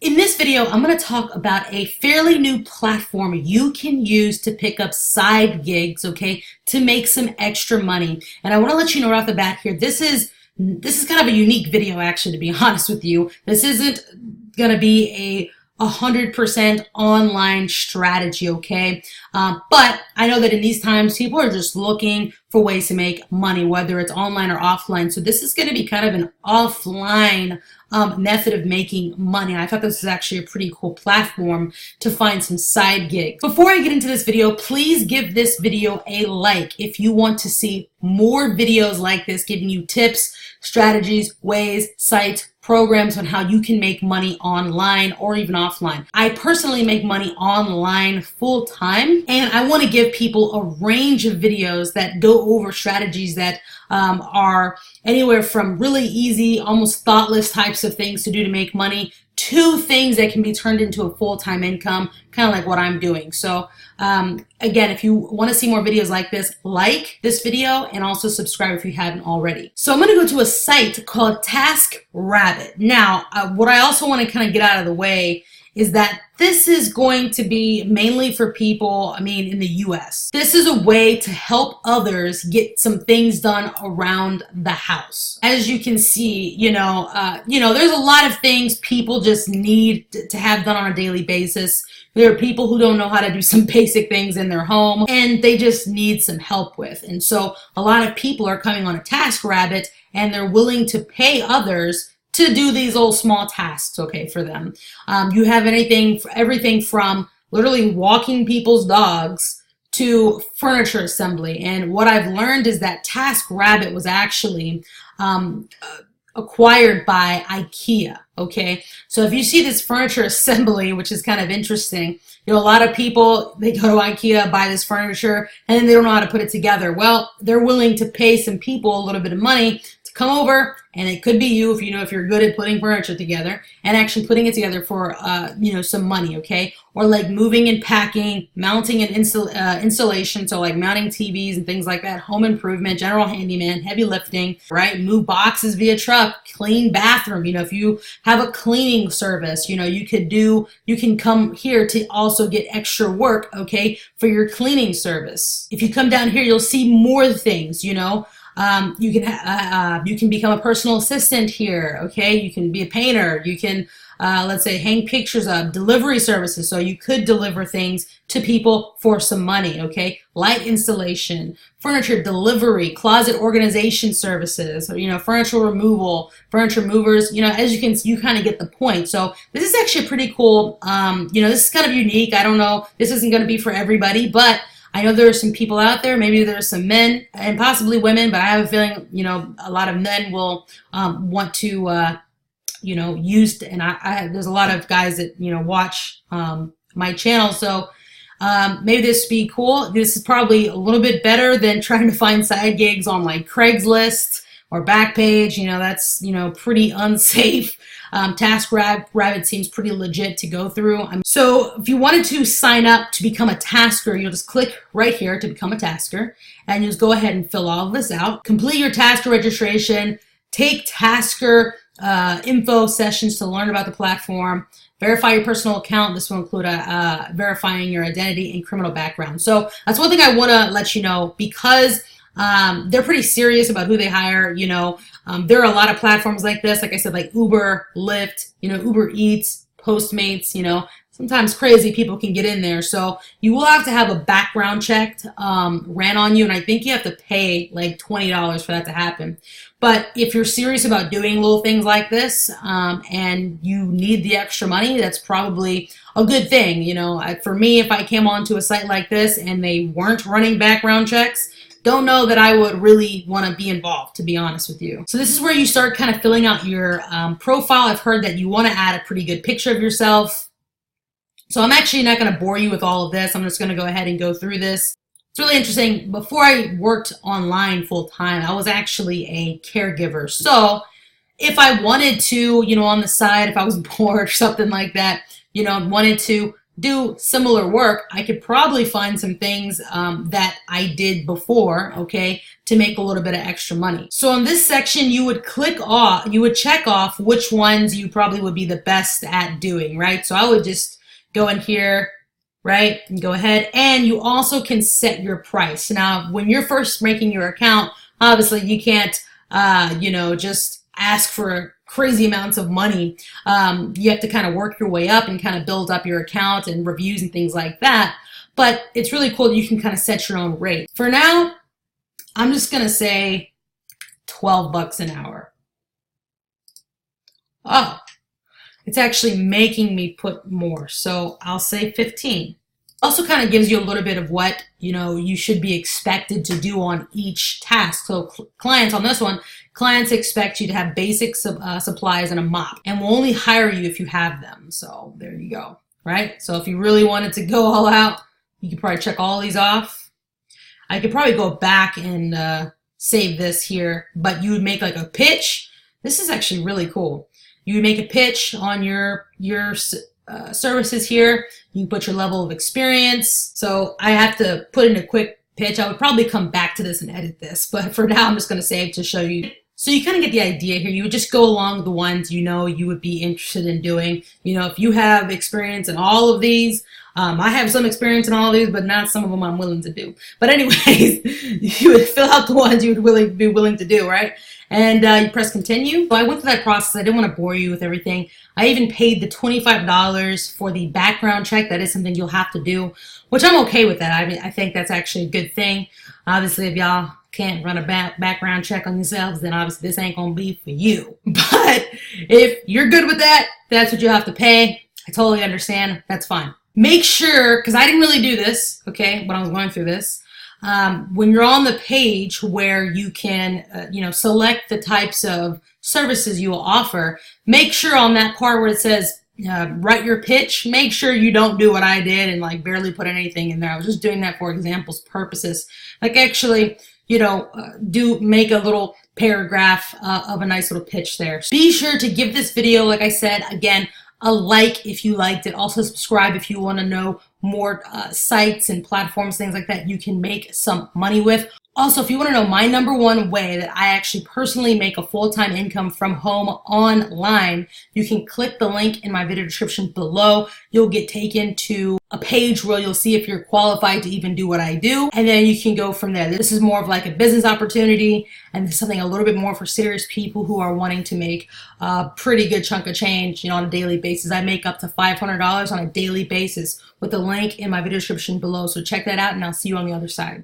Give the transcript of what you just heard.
In this video, I'm going to talk about a fairly new platform you can use to pick up side gigs, okay, to make some extra money. And I want to let you know right off the bat here, this is kind of a unique video, actually, to be honest with you. This isn't going to be a 100% online strategy, okay? But I know that in these times, people are just looking for ways to make money, whether it's online or offline. So this is going to be kind of an offline method of making money. I thought this was actually a pretty cool platform to find some side gigs. Before I get into this video, please give this video a like if you want to see more videos like this, giving you tips, strategies, ways, sites, programs on how you can make money online or even offline. I personally make money online full time, and I want to give people a range of videos that go over strategies that are anywhere from really easy, almost thoughtless types of things to do to make money to things that can be turned into a full-time income, kind of like what I'm doing. So again, if you want to see more videos like this, like this video and also subscribe if you haven't already. So I'm going to go to a site called TaskRabbit. Now, what I also want to kind of get out of the way is that this is going to be mainly for people, in the US. This is a way to help others get some things done around the house. As you can see, there's a lot of things people just need to have done on a daily basis. There are people who don't know how to do some basic things in their home and they just need some help with. And so a lot of people are coming on a TaskRabbit and they're willing to pay others to do these little small tasks, okay, for them. You have everything from literally walking people's dogs to furniture assembly. And what I've learned is that TaskRabbit was actually acquired by IKEA, okay? So if you see this furniture assembly, which is kind of interesting, a lot of people, they go to IKEA, buy this furniture, and then they don't know how to put it together. Well, they're willing to pay some people a little bit of money to come over, and it could be you if you're good at putting furniture together and actually putting it together for some money, okay? Or like moving and packing, mounting and installation, so like mounting TVs and things like that, home improvement, general handyman, heavy lifting, right? Move boxes via truck, clean bathroom. If you have a cleaning service, you can come here to also get extra work, okay, for your cleaning service. If you come down here, you'll see more things, you can become a personal assistant here, okay? You can be a painter. You can, let's say, hang pictures up, delivery services. So you could deliver things to people for some money, okay? Light installation, furniture delivery, closet organization services, furniture removal, furniture movers. As you can see, you kind of get the point. So this is actually pretty cool. This is kind of unique. I don't know. This isn't going to be for everybody, but I know there are some people out there, maybe there are some men and possibly women, but I have a feeling, a lot of men will want to, use, and there's a lot of guys that, watch my channel. So maybe this would be cool. This is probably a little bit better than trying to find side gigs on like Craigslist or Backpage. That's, pretty unsafe. TaskRabbit seems pretty legit to go through. So if you wanted to sign up to become a tasker, you'll just click right here to become a tasker, and you'll just go ahead and fill all of this out. Complete your tasker registration, take tasker info sessions to learn about the platform, verify your personal account. This will include verifying your identity and criminal background. So that's one thing I want to let you know, because they're pretty serious about who they hire. There are a lot of platforms like this, like I said, like Uber, Lyft, Uber Eats, Postmates, sometimes crazy people can get in there. So you will have to have a background check ran on you, and I think you have to pay like $20 for that to happen. But if you're serious about doing little things like this and you need the extra money, that's probably a good thing. For me, if I came onto a site like this and they weren't running background checks, don't know that I would really want to be involved, to be honest with you. So this is where you start kind of filling out your profile. I've heard that you want to add a pretty good picture of yourself. So I'm actually not going to bore you with all of this. I'm just going to go ahead and go through this. It's really interesting. Before I worked online full time, I was actually a caregiver. So if I wanted to, on the side, if I was bored or something like that, wanted to do similar work, I could probably find some things that I did before, okay, to make a little bit of extra money. So in this section, you would check off which ones you probably would be the best at doing, right? So I would just go in here, right, and go ahead, and you also can set your price. Now, when you're first making your account, obviously you can't, just ask for crazy amounts of money. You have to kind of work your way up and kind of build up your account and reviews and things like that. But it's really cool that you can kind of set your own rate. For now, I'm just going to say 12 bucks an hour. Oh, it's actually making me put more. So I'll say 15. Also kind of gives you a little bit of what, you should be expected to do on each task. So clients on this one, clients expect you to have basic supplies and a mop, and will only hire you if you have them. So there you go, right? So if you really wanted to go all out, you could probably check all these off. I could probably go back and save this here, but you would make like a pitch. This is actually really cool. You would make a pitch on your services here. You can put your level of experience. So I have to put in a quick pitch. I would probably come back to this and edit this, but for now I'm just going to save to show you. So you kind of get the idea here. You would just go along the ones you would be interested in doing. If you have experience in all of these, I have some experience in all of these, but not some of them I'm willing to do. But anyways, you would fill out the ones you would be willing to do, right? And you press continue. So I went through that process. I didn't want to bore you with everything. I even paid the $25 for the background check. That is something you'll have to do, which I'm okay with that. I think that's actually a good thing. Obviously, if y'all can't run a background check on yourselves, then obviously this ain't gonna be for you. But if you're good with that, that's what you have to pay. I totally understand. That's fine. Make sure, because I didn't really do this, okay, when I was going through this, when you're on the page where you can, select the types of services you will offer, make sure on that part where it says write your pitch, make sure you don't do what I did and like barely put anything in there. I was just doing that for examples purposes. Like actually, do make a little paragraph of a nice little pitch there. Be sure to give this video, like I said, again, a like if you liked it. Also subscribe if you want to know more sites and platforms, things like that you can make some money with. Also, if you want to know my #1 way that I actually personally make a full-time income from home online, you can click the link in my video description below. You'll get taken to a page where you'll see if you're qualified to even do what I do, and then you can go from there. This is more of like a business opportunity, and this is something a little bit more for serious people who are wanting to make a pretty good chunk of change, on a daily basis. I make up to $500 on a daily basis with the link in my video description below. So check that out, and I'll see you on the other side.